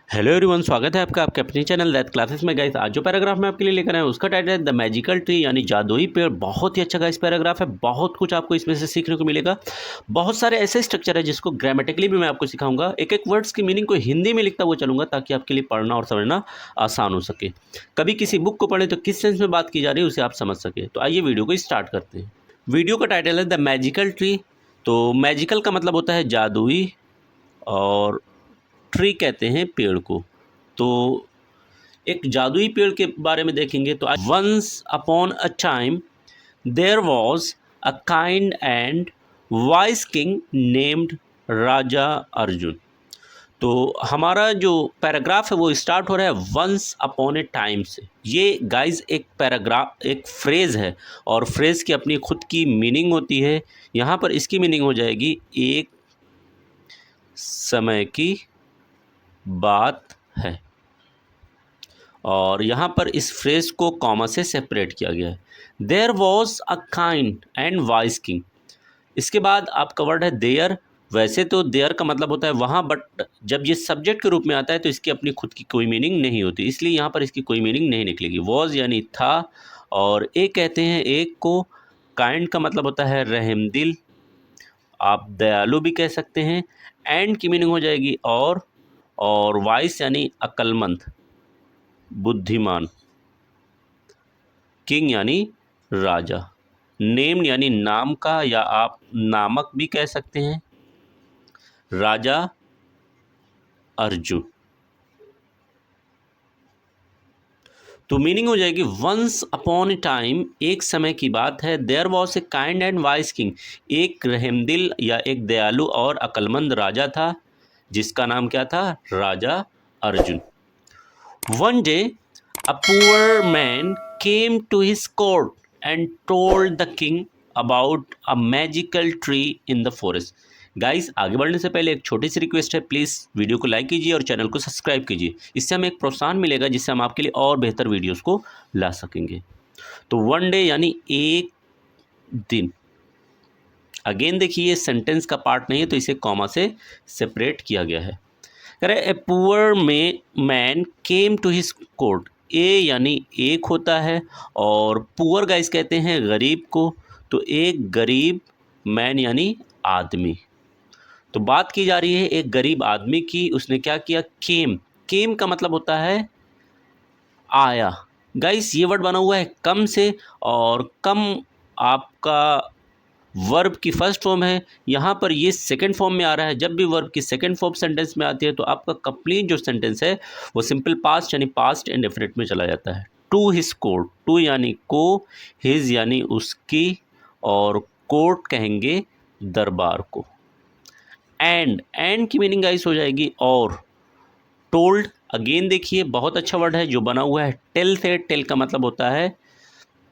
Hello everyone, स्वागत है आपका आपके अपने चैनल दैट क्लासेस में। गाइस, आज जो पैराग्राफ मैं आपके लिए लेकर आया हूँ उसका टाइटल है द मैजिकल ट्री, यानी जादुई पेड़। बहुत ही अच्छा गाइस पैराग्राफ है, बहुत कुछ आपको इसमें से सीखने को मिलेगा। बहुत सारे ऐसे स्ट्रक्चर है जिसको ग्रामेटिकली भी मैं आपको सिखाऊंगा। एक एक वर्ड्स की मीनिंग को हिंदी में लिखता हुआ चलूंगा ताकि आपके लिए पढ़ना और समझना आसान हो सके। कभी किसी बुक को पढ़े तो किस सेंस में बात की जा रही है उसे आप समझ सके। तो आइए वीडियो को स्टार्ट करते हैं। वीडियो का टाइटल है द मैजिकल ट्री। तो मैजिकल का मतलब होता है जादुई, और ट्री कहते हैं पेड़ को। तो एक जादुई पेड़ के बारे में देखेंगे तो once upon a time there was a kind and wise king named Raja Arjun. तो हमारा जो पैराग्राफ है वो स्टार्ट हो रहा है वंस अपॉन ए टाइम से। ये गाइज एक पैराग्राफ, एक फ्रेज़ है, और फ्रेज़ की अपनी खुद की मीनिंग होती है। यहाँ पर इसकी मीनिंग हो जाएगी एक समय की बात है, और यहाँ पर इस फ्रेज को कॉमा से सेपरेट किया गया है। There was a kind and wise king. इसके बाद आपका वर्ड है देयर। वैसे तो देयर का मतलब होता है वहाँ, बट जब ये सब्जेक्ट के रूप में आता है तो इसकी अपनी खुद की कोई मीनिंग नहीं होती, इसलिए यहाँ पर इसकी कोई मीनिंग नहीं निकलेगी। वॉज यानी था, और एक कहते हैं एक को। काइंड का मतलब होता है रहमदिल, आप दयालु भी कह सकते हैं। एंड की मीनिंग हो जाएगी और वाइस यानी अक्लमंद, बुद्धिमान। किंग यानी राजा। नेम यानी नाम का, या आप नामक भी कह सकते हैं, राजा अर्जुन। तो मीनिंग हो जाएगी वंस अपॉन ए टाइम, एक समय की बात है। There was a kind and wise king, एक रहमदिल या एक दयालु और अक्लमंद राजा था जिसका नाम क्या था? Raja Arjun. One day a poor man came to his court and told the king about a magical tree in the forest. Guys, आगे बढ़ने से पहले एक छोटी सी रिक्वेस्ट है, प्लीज़ वीडियो को लाइक कीजिए और चैनल को सब्सक्राइब कीजिए। इससे हमें एक प्रोत्साहन मिलेगा जिससे हम आपके लिए और बेहतर वीडियोस को ला सकेंगे। तो वन डे यानी एक दिन। अगेन देखिए, सेंटेंस का पार्ट नहीं है तो इसे कॉमा से सेपरेट किया गया है। कह रहे ए पुअर में man came to his court. A यानी एक होता है, और पुअर गाइस कहते हैं गरीब को। तो एक गरीब, मैन यानी आदमी। तो बात की जा रही है एक गरीब आदमी की। उसने क्या किया? केम। केम का मतलब होता है आया। गाइस, ये वर्ड बना हुआ है कम से, और कम आपका वर्ब की फर्स्ट फॉर्म है। यहाँ पर ये सेकंड फॉर्म में आ रहा है। जब भी वर्ब की सेकंड फॉर्म सेंटेंस में आती है तो आपका कंप्लीट जो सेंटेंस है वो सिंपल पास्ट यानी पास्ट इंडेफिनिट में चला जाता है। टू हिज कोर्ट, टू यानी को, हिज यानी उसकी, और कोर्ट कहेंगे दरबार को। एंड की मीनिंग गाइस हो जाएगी और। टोल्ड, अगेन देखिए बहुत अच्छा वर्ड है जो बना हुआ है टेल से। टेल का मतलब होता है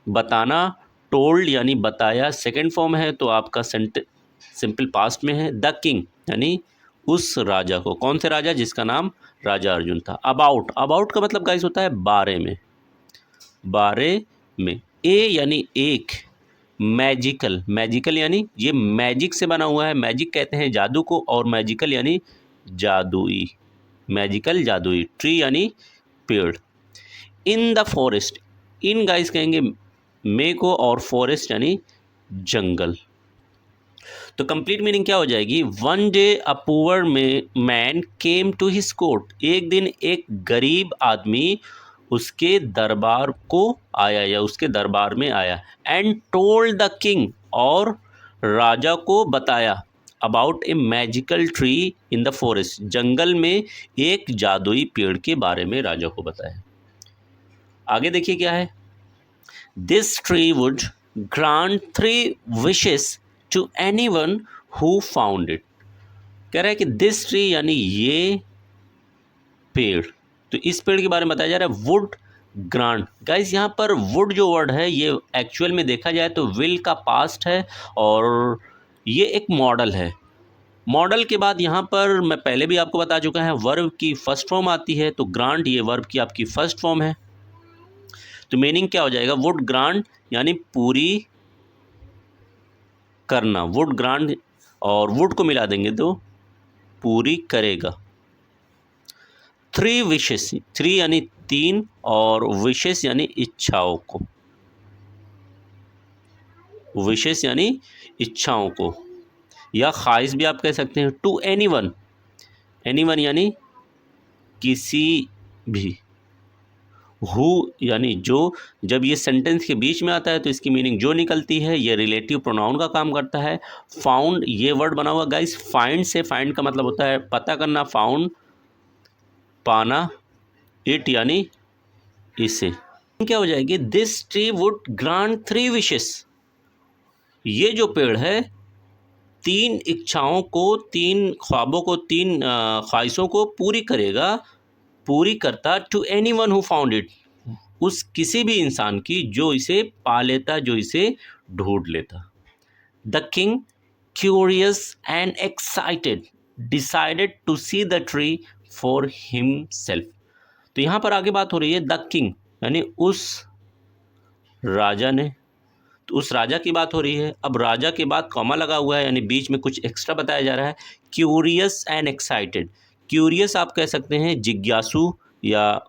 बताना। टोल्ड यानी बताया, सेकंड फॉर्म है तो आपका सिंपल पास्ट में है। द किंग यानी उस राजा को। कौन से राजा? जिसका नाम राजा अर्जुन था। अबाउट, अबाउट का मतलब गाइस होता है बारे में, बारे में। ए यानी एक। मैजिकल, मैजिकल यानी ये मैजिक से बना हुआ है। मैजिक कहते हैं जादू को, और मैजिकल यानी जादुई। मैजिकल जादुई। ट्री यानी पेड़। इन द फॉरेस्ट, इन गाइस कहेंगे मे को, और फॉरेस्ट यानी जंगल। तो कंप्लीट मीनिंग क्या हो जाएगी? One day a poor man came to his court. एक दिन एक गरीब आदमी उसके दरबार को आया, या उसके दरबार में आया। एंड टोल्ड द किंग, और राजा को बताया। About a magical tree in the forest, जंगल में एक जादुई पेड़ के बारे में राजा को बताया। आगे देखिए क्या है। This tree would grant 3 wishes to anyone who found it. कह रहा है कि this tree यानी ये पेड़। तो इस पेड़ के बारे में बताया जा रहा है वुड ग्रांट। गाइस, यहाँ पर वुड जो वर्ड है ये एक्चुअल में देखा जाए तो विल का पास्ट है, और ये एक मॉडल है। मॉडल के बाद यहाँ पर मैं पहले भी आपको बता चुका है वर्ब की फर्स्ट फॉर्म आती है, तो ग्रांट ये वर्ब की आपकी फर्स्ट फॉर्म है। तो मीनिंग क्या हो जाएगा? वुड ग्रांट यानी पूरी करना। वुड ग्रांट और वुड को मिला देंगे तो पूरी करेगा। 3 विशेस, 3 यानी 3 और विशेस यानी इच्छाओं को, विशेस यानी इच्छाओं को, या ख्वाहिश भी आप कह सकते हैं। टू एनीवन, एनीवन यानी किसी भी, हु यानी जो। जब ये सेंटेंस के बीच में आता है तो इसकी मीनिंग जो निकलती है, ये रिलेटिव प्रोनाउन का काम करता है। फाउंड, ये वर्ड बना हुआ गाइस फाइंड से, फाइंड का मतलब होता है पता करना, फाउंड पाना, इट यानी इसे। क्या हो जाएगी, this tree would grant 3 wishes, ये जो पेड़ है 3 इच्छाओं को, 3 ख्वाबों को, 3 ख्वाहिशों को पूरी करेगा, पूरी करता। To anyone who found it, उस किसी भी इंसान की जो इसे पा लेता, जो इसे ढूंढ लेता। The king, curious and excited, decided to see the tree for himself. तो यहाँ पर आगे बात हो रही है द किंग यानी उस राजा ने, तो उस राजा की बात हो रही है। अब राजा के बाद कॉमा लगा हुआ है यानी बीच में कुछ एक्स्ट्रा बताया जा रहा है। क्यूरियस एंड एक्साइटेड, क्यूरियस आप कह सकते हैं जिज्ञासु, या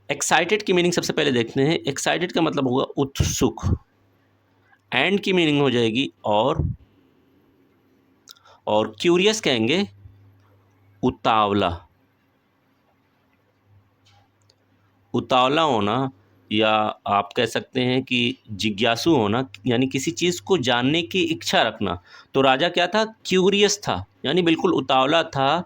एक्साइटेड की मीनिंग सबसे पहले देखते हैं। एक्साइटेड का मतलब होगा उत्सुक, एंड की मीनिंग हो जाएगी और क्यूरियस कहेंगे उतावला, उतावला होना, या आप कह सकते हैं कि जिज्ञासु होना यानी किसी चीज़ को जानने की इच्छा रखना। तो राजा क्या था, क्यूरियस था यानी बिल्कुल उतावला था,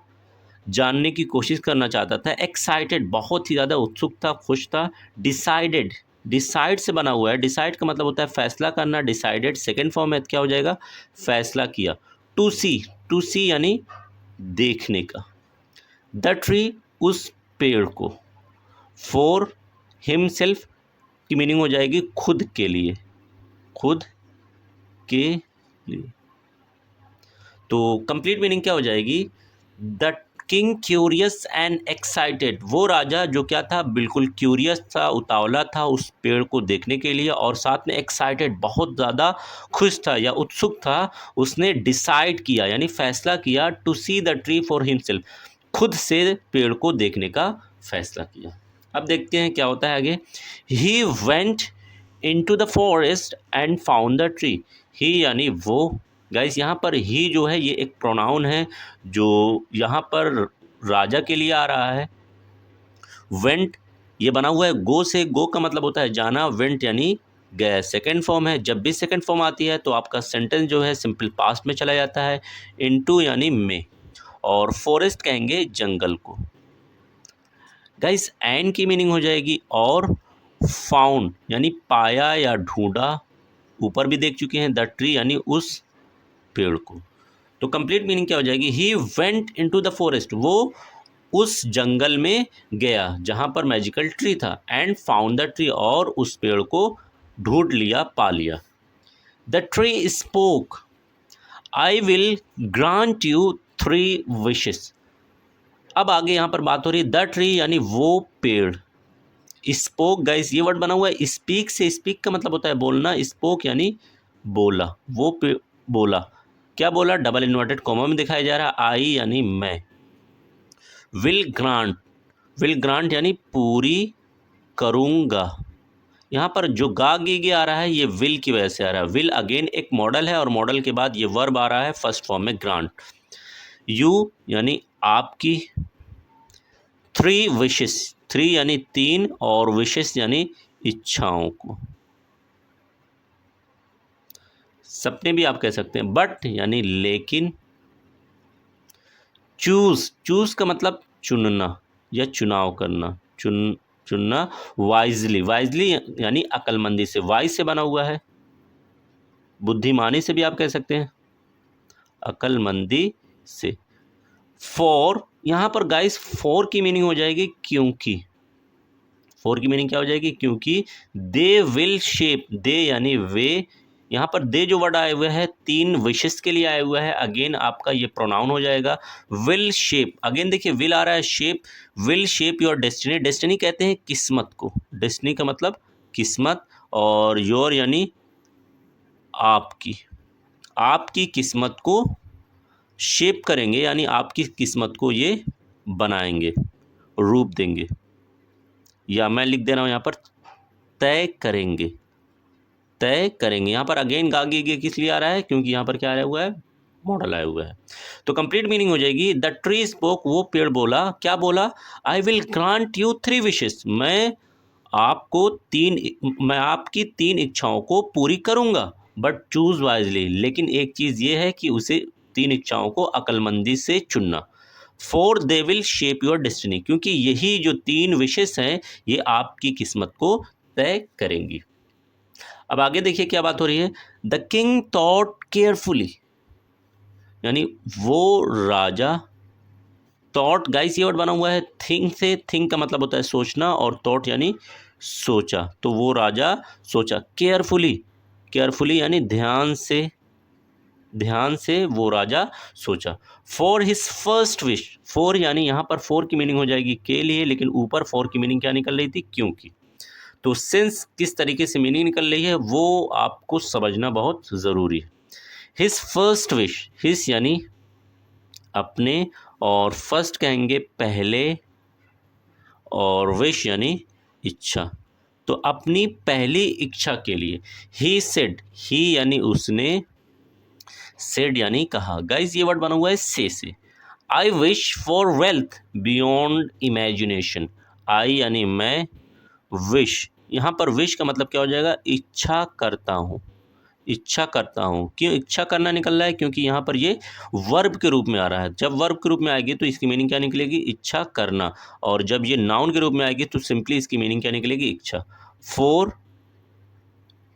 जानने की कोशिश करना चाहता था। एक्साइटेड, बहुत ही ज़्यादा उत्सुक था, खुश था। डिसाइडेड, डिसाइड से बना हुआ है, डिसाइड का मतलब होता है फैसला करना। डिसाइडेड सेकेंड फॉर्म में क्या हो जाएगा, फैसला किया। टू सी, टू सी यानी देखने का। द ट्री, उस पेड़ को। फॉर हिमसेल्फ की मीनिंग हो जाएगी खुद के लिए, खुद के लिए। तो कंप्लीट मीनिंग क्या हो जाएगी, the king curious and excited, वो राजा जो क्या था, बिल्कुल क्यूरियस था, उतावला था उस पेड़ को देखने के लिए, और साथ में एक्साइटेड, बहुत ज़्यादा खुश था या उत्सुक था। उसने डिसाइड किया यानी फैसला किया, to see the tree for himself, खुद से पेड़ को देखने का फैसला किया। अब देखते हैं क्या होता है आगे। He went into the forest and found the tree, he यानी वो। गाइस यहाँ पर ही जो है ये एक प्रोनाउन है जो यहाँ पर राजा के लिए आ रहा है। वेंट ये बना हुआ है गो से, गो का मतलब होता है जाना, वेंट यानी गया, सेकेंड फॉर्म है। जब भी सेकेंड फॉर्म आती है तो आपका सेंटेंस जो है सिंपल पास्ट में चला जाता है। इनटू यानी में, और फॉरेस्ट कहेंगे जंगल को। गाइस एंड की मीनिंग हो जाएगी और, फाउंड यानी पाया या ढूंढा, ऊपर भी देख चुके हैं। द ट्री यानी उस पेड़ को। तो कंप्लीट मीनिंग क्या हो जाएगी, ही वेंट इनटू द फॉरेस्ट, वो उस जंगल में गया जहाँ पर मैजिकल ट्री था। एंड फाउंड द ट्री, और उस पेड़ को ढूंढ लिया, पा लिया। The tree spoke, I will grant you 3 wishes. अब आगे यहाँ पर बात हो रही है द ट्री यानी वो पेड़। स्पोक गाइस ये वर्ड बना हुआ है स्पीक से, स्पीक का मतलब होता है बोलना, स्पोक यानी बोला, वो बोला। क्या बोला, डबल इन्वर्टेड कॉमा में दिखाया जा रहा है, आई यानी मैं। विल ग्रांट, विल ग्रांट यानी पूरी करूँगा। यहाँ पर जो गा गी गे आ रहा है ये विल की वजह से आ रहा है। विल अगेन एक मॉडल है और मॉडल के बाद ये वर्ब आ रहा है फर्स्ट फॉर्म में ग्रांट। यू यानी आपकी। 3 विशेस, 3 यानी 3 और विशेस यानी इच्छाओं को, सपने भी आप कह सकते हैं। बट यानी लेकिन। चूज, चूज का मतलब चुनना या चुनाव करना, चुनना। वाइजली, वाइजली यानी अक्लमंदी से, वाइज से बना हुआ है, बुद्धिमानी से भी आप कह सकते हैं, अक्लमंदी से। फॉर, यहाँ पर गाइस फॉर की मीनिंग हो जाएगी क्योंकि, फॉर की मीनिंग क्या हो जाएगी, क्योंकि। दे विल शेप, दे यानी वे, यहाँ पर दे जो वर्ड आए हुए हैं 3 विशेस के लिए आए हुए हैं। अगेन आपका ये प्रोनाउन हो जाएगा। विल शेप, अगेन देखिए विल आ रहा है, shape, will shape your destiny. Destiny कहते हैं किस्मत को, डेस्टिनी का मतलब किस्मत, और योर यानी आपकी, आपकी किस्मत को शेप करेंगे यानी आपकी किस्मत को ये बनाएंगे, रूप देंगे, या मैं लिख दे रहा हूँ यहाँ पर तय करेंगे, तय करेंगे। यहाँ पर अगेन गागे गे किस लिए आ रहा है, क्योंकि यहाँ पर क्या आया हुआ है, मॉडल आया हुआ है। तो कंप्लीट मीनिंग हो जाएगी द ट्री स्पोक, वो पेड़ बोला, क्या बोला, I will grant you 3 wishes, मैं आपकी 3 इच्छाओं को पूरी करूंगा, बट चूज वाइजली, लेकिन एक चीज ये है कि उसे 3 इच्छाओं को अक्लमंदी से चुनना। For they will shape your destiny, क्योंकि यही जो 3 विशेष हैं ये आपकी किस्मत को तय करेंगी। अब आगे देखिए क्या बात हो रही है, द किंग थॉट केयरफुली, यानी वो राजा, थॉट गाइस ये वर्ड बना हुआ है थिंक से, थिंक का मतलब होता है सोचना, और थॉट यानी सोचा, तो वो राजा सोचा, केयरफुली, केयरफुली यानी ध्यान से, ध्यान से वो राजा सोचा। For his first wish, for यानी यहाँ पर फॉर की मीनिंग हो जाएगी के लिए, लेकिन ऊपर फॉर की मीनिंग क्या निकल रही थी, क्योंकि। तो सिंस किस तरीके से मीनिंग निकल रही है वो आपको समझना बहुत ज़रूरी है। हिज फर्स्ट विश, हिज यानी अपने, और फर्स्ट कहेंगे पहले, और विश यानी इच्छा, तो अपनी पहली इच्छा के लिए। ही सेड, ही यानी उसने, सेड यानी कहा। गाइज ये वर्ड बना हुआ है से। I wish for wealth beyond imagination, I यानी मैं, विश, यहाँ पर विश का मतलब क्या हो जाएगा, इच्छा करता हूँ, इच्छा करता हूँ। क्यों इच्छा करना निकल रहा है, क्योंकि यहाँ पर ये वर्ब के रूप में आ रहा है। जब वर्ब के रूप में आएगी तो इसकी मीनिंग क्या निकलेगी, इच्छा करना, और जब ये नाउन के रूप में आएगी तो सिंपली इसकी मीनिंग क्या निकलेगी, इच्छा। फॉर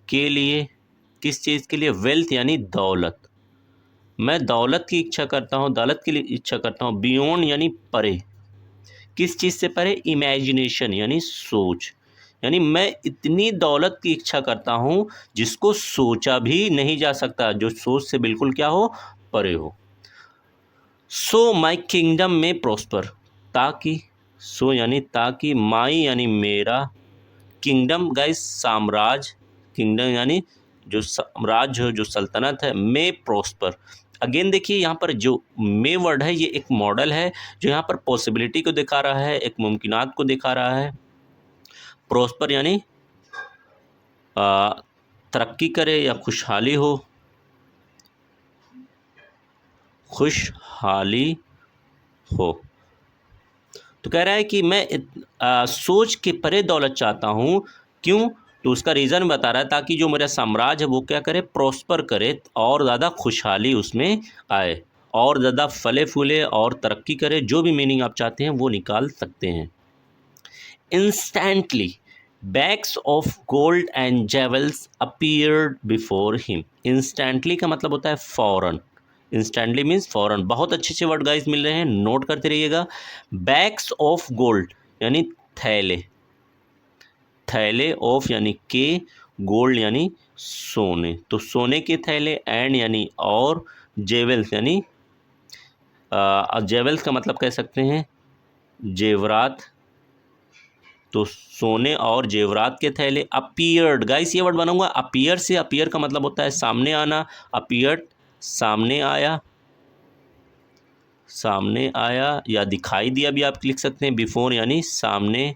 के लिए, किस चीज़ के लिए, वेल्थ यानी दौलत, मैं दौलत की इच्छा करता हूँ, दौलत के लिए इच्छा करता हूँ। बियॉन्ड यानी परे, किस चीज़ से परे, इमेजिनेशन यानी सोच, यानी मैं इतनी दौलत की इच्छा करता हूँ जिसको सोचा भी नहीं जा सकता, जो सोच से बिल्कुल क्या हो, परे हो। सो माई किंगडम में प्रोस्पर, ताकि, सो यानी ताकि, माई यानी मेरा, किंगडम गाइस साम्राज्य, किंगडम यानी जो साम्राज्य जो सल्तनत है, में प्रोस्पर। अगेन देखिए यहाँ पर जो मे वर्ड है ये एक मॉडल है जो यहाँ पर पॉसिबिलिटी को दिखा रहा है, एक मुमकिनात को दिखा रहा है। प्रोस्पर यानी तरक्की करे या खुशहाली हो, खुशहाली हो। तो कह रहा है कि मैं सोच के परे दौलत चाहता हूँ, क्यों, तो उसका रीज़न बता रहा है ताकि जो मेरा साम्राज्य है वो क्या करे, प्रॉस्पर करे, और ज़्यादा खुशहाली उसमें आए, और ज़्यादा फले फूले और तरक्की करे, जो भी मीनिंग आप चाहते हैं वो निकाल सकते हैं। Instantly bags of gold and jewels appeared before him, instantly का मतलब होता है फ़ौरन, इंस्टेंटली मीन्स फ़ौरन। बहुत अच्छे अच्छे वर्ड गाइस मिल रहे हैं, नोट करते रहिएगा। बैग्स ऑफ गोल्ड यानी थैले, थैले ऑफ यानी के, गोल्ड यानी सोने, तो सोने के थैले, एंड यानी और, जेवल्स यानी जेवल्स का मतलब कह सकते हैं जेवरात, तो सोने और जेवरात के थैले। अपीयर्ड गाइस ये वर्ड बना हुआ अपीयर से, अपीयर का मतलब होता है सामने आना, अपीयर्ड सामने आया, सामने आया या दिखाई दिया भी आप लिख सकते हैं। बिफोर यानी सामने,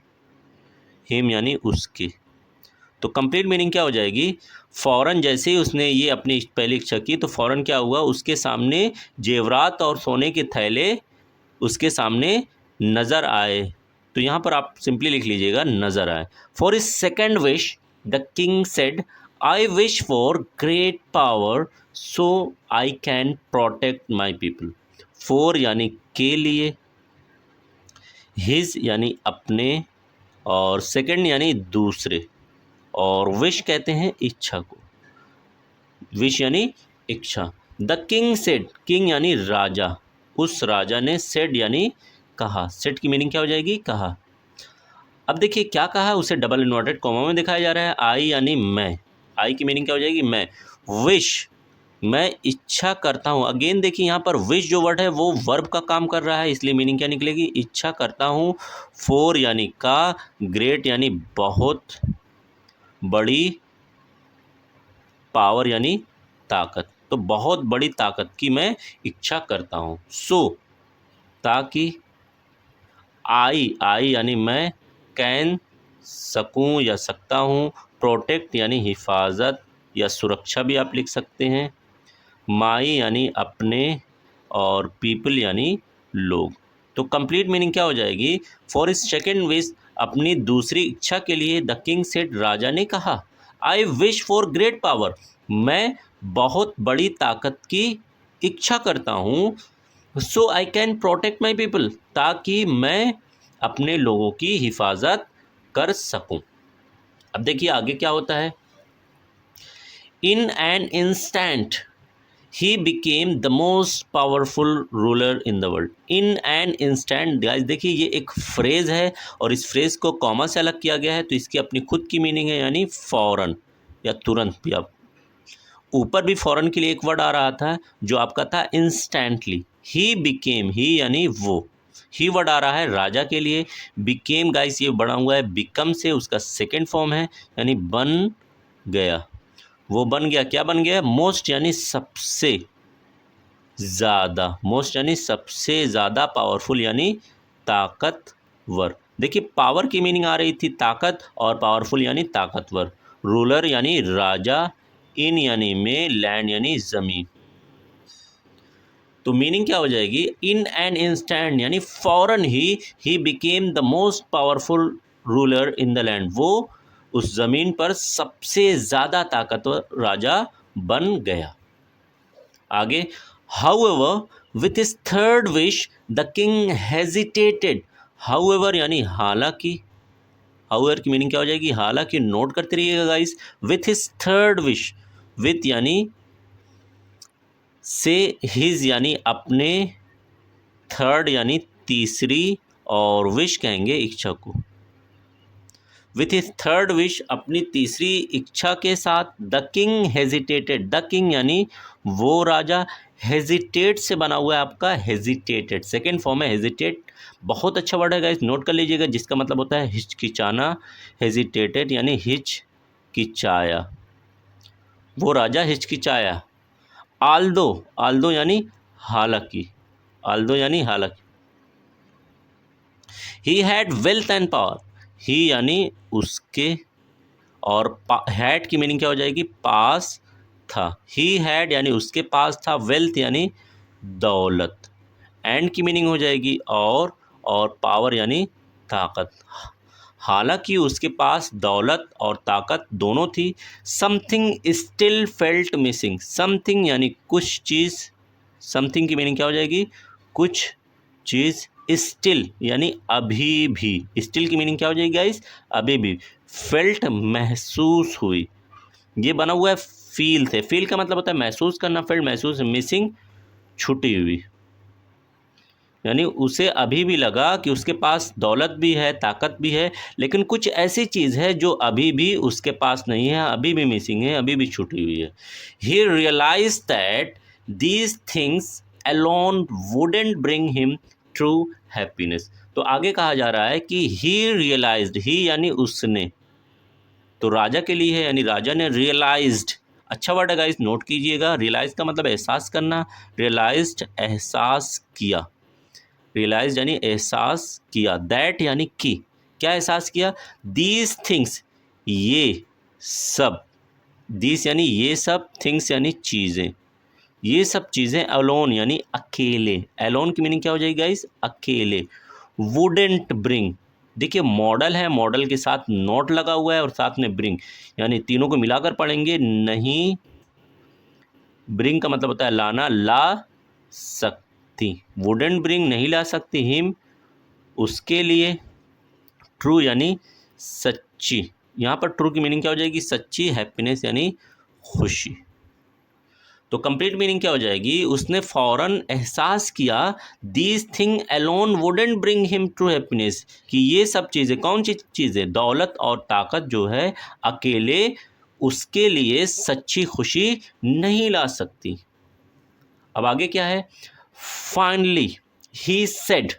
हिम यानी उसके। तो कंप्लीट मीनिंग क्या हो जाएगी, फ़ौरन जैसे ही उसने ये अपनी पहली इच्छा की तो फ़ौरन क्या हुआ, उसके सामने जेवरात और सोने के थैले उसके सामने नज़र आए। तो यहाँ पर आप सिंपली लिख लीजिएगा नज़र आए। For is second wish the king said I wish for great power so I can protect my people. For यानी के लिए, हिज यानी अपने, और सेकंड यानी दूसरे, और विश कहते हैं इच्छा को, विश यानी इच्छा। द किंग सेड, किंग यानी राजा, उस राजा ने, सेड यानी कहा, सेड की मीनिंग क्या हो जाएगी, कहा। अब देखिए क्या कहा, उसे डबल इन्वर्टेड कॉमा में दिखाया जा रहा है। आई यानी मैं, आई की मीनिंग क्या हो जाएगी, मैं। विश मैं इच्छा करता हूँ, अगेन देखिए यहाँ पर विश जो वर्ड है वो वर्ब का काम कर रहा है, इसलिए मीनिंग क्या निकलेगी, इच्छा करता हूँ। फोर यानी का, ग्रेट यानी बहुत बड़ी, पावर यानी ताकत, तो बहुत बड़ी ताकत की मैं इच्छा करता हूँ। सो ताकि, आई यानी मैं, कैन सकूं या सकता हूँ, प्रोटेक्ट यानी हिफाजत या सुरक्षा भी आप लिख सकते हैं, माई यानी अपने, और पीपल यानी लोग। तो कंप्लीट मीनिंग क्या हो जाएगी? फॉर इस सेकेंड विश, अपनी दूसरी इच्छा के लिए, द किंग सेड, राजा ने कहा, I wish for great power, मैं बहुत बड़ी ताकत की इच्छा करता हूँ, so I can protect my people, ताकि मैं अपने लोगों की हिफाजत कर सकूं। अब देखिए आगे क्या होता है। In an instant he became the most powerful ruler in the world. In an instant, guys देखिए ये एक फ्रेज है और इस फ्रेज को कॉमा से अलग किया गया है, तो इसकी अपनी खुद की मीनिंग है, यानी फौरन या तुरंत भी। आप ऊपर भी फौरन के लिए एक वर्ड आ रहा था जो आपका था इंस्टेंटली। ही बिकेम, ही यानी वो, ही वर्ड आ रहा है राजा के लिए। बिकेम गाइस ये बना हुआ है बिकम से, उसका सेकेंड फॉर्म है, यानी बन गया। वो बन गया, क्या बन गया? मोस्ट यानी सबसे ज़्यादा, मोस्ट यानी सबसे ज़्यादा, पावरफुल यानी ताकतवर। देखिए पावर की मीनिंग आ रही थी ताकत, और पावरफुल यानी ताकतवर, रूलर यानी राजा, इन यानी में, लैंड यानी ज़मीन। तो मीनिंग क्या हो जाएगी? इन एन इंस्टेंट यानी फौरन he became the most powerful ruler in the land, वो उस ज़मीन पर सबसे ज़्यादा ताकतवर राजा बन गया। आगे, however with his third wish the king hesitated. However यानी हालांकि, हाउएवर की मीनिंग क्या हो जाएगी? हालांकि। नोट करते रहिएगा guys. With his third wish, with यानी से, हिज यानी अपने, थर्ड यानी तीसरी, और विश कहेंगे इच्छा को। विथ हिज थर्ड विश, अपनी तीसरी इच्छा के साथ, the king hesitated, the king यानी वो राजा, हेजिटेट से बना हुआ है आपका हेजिटेटेड, सेकेंड फॉर्म है हेजिटेट। बहुत अच्छा वर्ड है गाइस, नोट कर लीजिएगा, जिसका मतलब होता है हिचकिचाना। हेजिटेटेड यानी हिचकिचाया, वो राजा हिचकिचाया। आल्दो, आल्दो यानी हालांकि, आल्दो यानी हालांकि। He had wealth and power, he यानी उसके, और हैड की मीनिंग क्या हो जाएगी? पास था। ही हैड यानी उसके पास था, वेल्थ यानी दौलत, एंड की मीनिंग हो जाएगी और पावर यानी ताकत। हालांकि उसके पास दौलत और ताकत दोनों थी। Something still felt missing, something यानी कुछ चीज़, समथिंग की मीनिंग क्या हो जाएगी? कुछ चीज़। स्टिल यानी अभी भी, स्टिल की मीनिंग क्या हो जाएगी गाइस? अभी भी। फेल्ट महसूस हुई, ये बना हुआ है फील से, फील का मतलब होता है महसूस करना, फेल्ट महसूस, मिसिंग छूटी हुई, यानी उसे अभी भी लगा कि उसके पास दौलत भी है, ताकत भी है, लेकिन कुछ ऐसी चीज़ है जो अभी भी उसके पास नहीं है, अभी भी मिसिंग है, अभी भी छूटी हुई है। He realise that these things alone wouldn't bring him true happiness. तो आगे कहा जा रहा है कि ही रियलाइज्ड, ही यानी उसने, तो राजा के लिए है, यानी राजा ने रियलाइज्ड। अच्छा वर्ड है गाइस, नोट कीजिएगा। रियलाइज का मतलब एहसास करना, रियलाइज्ड एहसास किया, रियलाइज यानी एहसास किया, दैट यानी कि, क्या एहसास किया? दीज थिंग्स, ये सब, दीज यानी ये सब, थिंग्स यानी चीज़ें, ये सब चीज़ें, अलोन यानी अकेले, अलोन की मीनिंग क्या हो जाएगी गाइस? अकेले। वुडेंट ब्रिंग, देखिए मॉडल है, मॉडल के साथ नॉट लगा हुआ है और साथ में ब्रिंग, यानी तीनों को मिलाकर पढ़ेंगे। नहीं, ब्रिंग का मतलब होता है लाना, ला सकती, वुडेंट ब्रिंग नहीं ला सकती, हिम उसके लिए, ट्रू यानी सच्ची, यहाँ पर ट्रू की मीनिंग क्या हो जाएगी? सच्ची, हैप्पीनेस यानी खुशी। तो कंप्लीट मीनिंग क्या हो जाएगी? उसने फौरन एहसास किया, these thing alone wouldn't bring him true happiness, कि ये सब चीज़ें, कौन सी चीज़ें? दौलत और ताकत जो है, अकेले उसके लिए सच्ची खुशी नहीं ला सकती। अब आगे क्या है? Finally he said,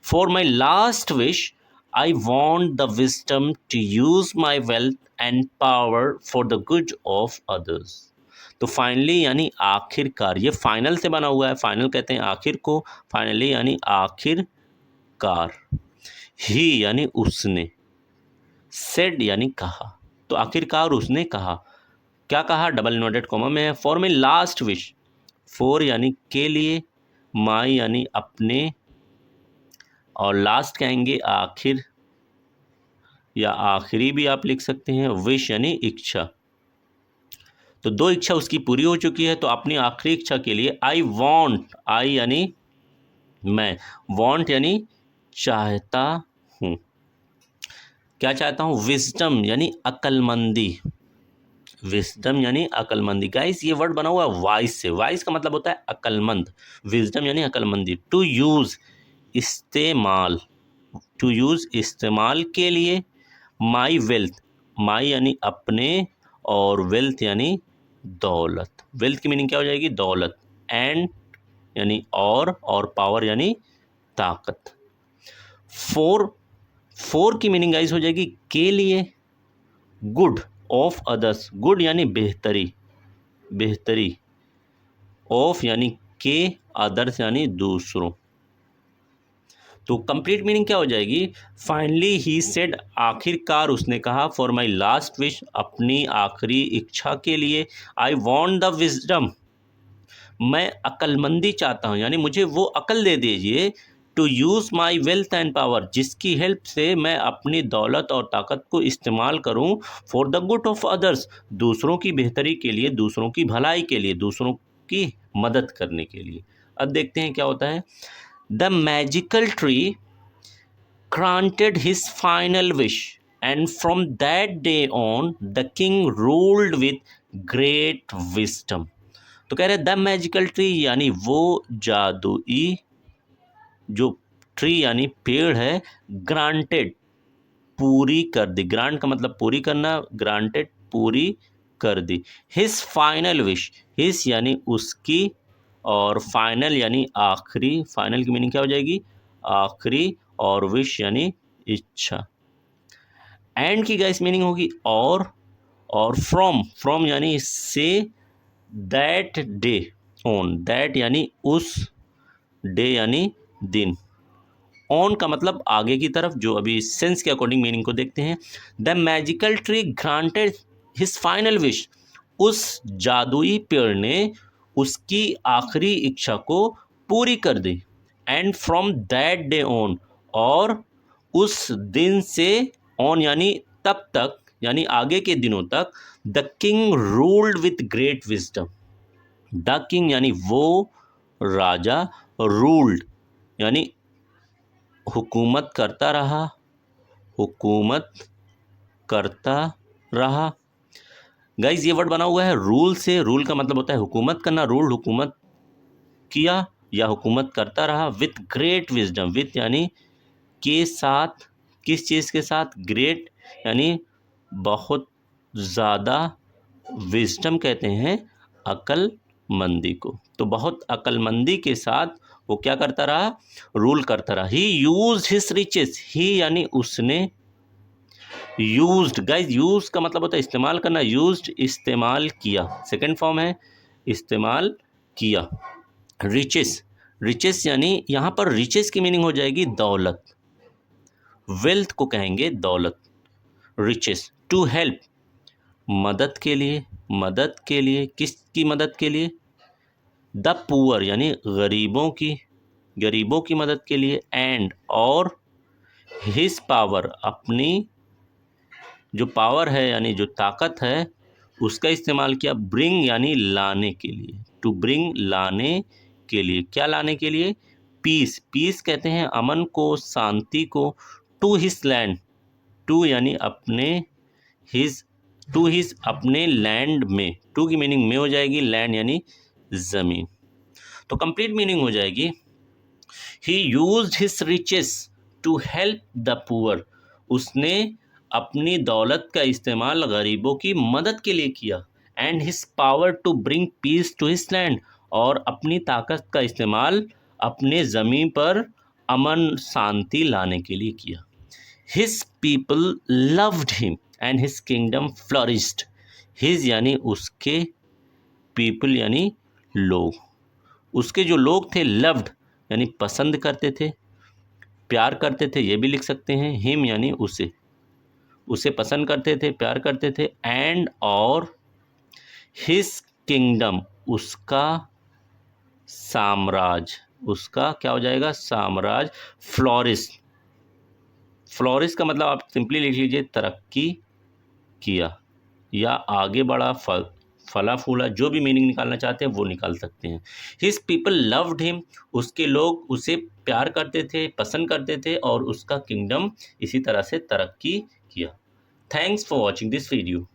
for my last wish I want the wisdom to use my wealth and power for the good of others. तो फाइनली यानी आखिरकार, ये फाइनल से बना हुआ है, फाइनल कहते हैं आखिर को, फाइनली यानी आखिरकार। ही यानी उसने, सेड यानी कहा। तो आखिरकार उसने कहा, क्या कहा, डबल इन्वर्टेड कॉमा में है, for my last wish, for यानी के लिए, माई यानी अपने, और लास्ट कहेंगे आखिर या आखिरी भी आप लिख सकते हैं, विश यानी इच्छा। तो दो इच्छा उसकी पूरी हो चुकी है, तो अपनी आखिरी इच्छा के लिए आई वॉन्ट, आई यानी मैं, वॉन्ट यानी चाहता हूँ, क्या चाहता हूँ, विजडम यानी अक्लमंदी, विजडम यानी अक्लमंदी। गाइस ये वर्ड बना हुआ है वाइज से, वाइज का मतलब होता है अक्लमंद, विजडम यानी अक्लमंदी। टू यूज इस्तेमाल, टू यूज इस्तेमाल के लिए, माई वेल्थ, माई यानी अपने, और वेल्थ यानी दौलत, वेल्थ की मीनिंग क्या हो जाएगी, दौलत, एंड यानी और पावर यानी ताकत। फोर की मीनिंग गाइस हो जाएगी के लिए, गुड ऑफ अदर्स, गुड यानी बेहतरी, बेहतरी, ऑफ यानी के, अदर्स यानी दूसरों। तो कंप्लीट मीनिंग क्या हो जाएगी, फाइनली ही सेड, आखिरकार उसने कहा, फॉर माई लास्ट विश, अपनी आखिरी इच्छा के लिए, आई वॉन्ट द विजडम, मैं अक्लमंदी चाहता हूँ, यानी मुझे वो अकल दे दीजिए, to use my wealth and power, जिसकी हेल्प से मैं अपनी दौलत और ताकत को इस्तेमाल करूँ, for the good of others, दूसरों की बेहतरी के लिए, दूसरों की भलाई के लिए, दूसरों की मदद करने के लिए। अब देखते हैं क्या होता है। The magical tree granted his final wish, and from that day on the king ruled with great wisdom। तो कह रहे द मैजिकल ट्री यानी वो जादुई जो ट्री यानी पेड़ है, ग्रांटेड पूरी कर दी, ग्रांट का मतलब पूरी करना, ग्रांटेड पूरी कर दी, हिज फाइनल विश, हिज यानी उसकी, और फाइनल यानी आखिरी, फाइनल की मीनिंग क्या हो जाएगी, आखिरी, और विश यानी इच्छा। एंड की गाइस मीनिंग होगी और फ्रॉम यानी से, दैट डे ऑन, दैट यानी उस, डे यानी दिन, ऑन का मतलब आगे की तरफ, जो अभी सेंस के अकॉर्डिंग मीनिंग को देखते हैं। The magical tree granted his final wish, उस जादुई पेड़ ने उसकी आखिरी इच्छा को पूरी कर दी, and from that day on, और उस दिन से, ऑन यानी तब तक, यानी आगे के दिनों तक, the king ruled with great wisdom, the king यानी वो राजा, रूल्ड यानी हुकूमत करता रहा, हुकूमत करता रहा। गाइज ये वर्ड बना हुआ है रूल से, रूल का मतलब होता है हुकूमत करना, रूल हुकूमत किया या हुकूमत करता रहा, विथ ग्रेट विजडम, विथ यानी के साथ, किस चीज़ के साथ, ग्रेट यानी बहुत ज़्यादा, विजडम कहते हैं अक्लमंदी को, तो बहुत अक्लमंदी के साथ वो क्या करता रहा, रूल करता रहा। ही यूज हिज रिचेस, ही यानी उसने, यूज्ड, गाइज यूज का मतलब होता है इस्तेमाल करना, यूज्ड इस्तेमाल किया, सेकंड फॉर्म है इस्तेमाल किया। रिचेस, रिचेस यानी यहाँ पर रिचेस की मीनिंग हो जाएगी दौलत, वेल्थ को कहेंगे दौलत, रिचेस। टू हेल्प मदद के लिए, मदद के लिए, किसकी मदद के लिए, द पुअर यानी गरीबों की, गरीबों की मदद के लिए, एंड और हिज पावर अपनी जो पावर है यानी जो ताकत है उसका इस्तेमाल किया, ब्रिंग यानी लाने के लिए, टू ब्रिंग लाने के लिए, क्या लाने के लिए, पीस, पीस कहते हैं अमन को, शांति को, टू हिज लैंड, टू यानी अपने, हिज, टू हिज अपने लैंड में, टू की मीनिंग में हो जाएगी, लैंड यानी जमीन। तो कंप्लीट मीनिंग हो जाएगी, he used his riches to help the poor, उसने अपनी दौलत का इस्तेमाल गरीबों की मदद के लिए किया, and his power to bring peace to his land, और अपनी ताकत का इस्तेमाल अपने ज़मीन पर अमन शांति लाने के लिए किया। His people loved him and his kingdom flourished, his यानी उसके, पीपल यानी लोग, उसके जो लोग थे, लव्ड यानी पसंद करते थे, प्यार करते थे ये भी लिख सकते हैं, हिम यानी उसे, उसे पसंद करते थे, प्यार करते थे, एंड और हिज किंगडम उसका साम्राज्य, उसका क्या हो जाएगा साम्राज्य, फ्लोरिस, फ्लोरिस का मतलब आप सिंपली लिख लीजिए तरक्की किया या आगे बढ़ा, फला फूला, जो भी मीनिंग निकालना चाहते हैं वो निकाल सकते हैं। हिज पीपल लव्ड हिम, उसके लोग उसे प्यार करते थे, पसंद करते थे, और उसका किंगडम इसी तरह से तरक्की किया। Thanks for watching this video.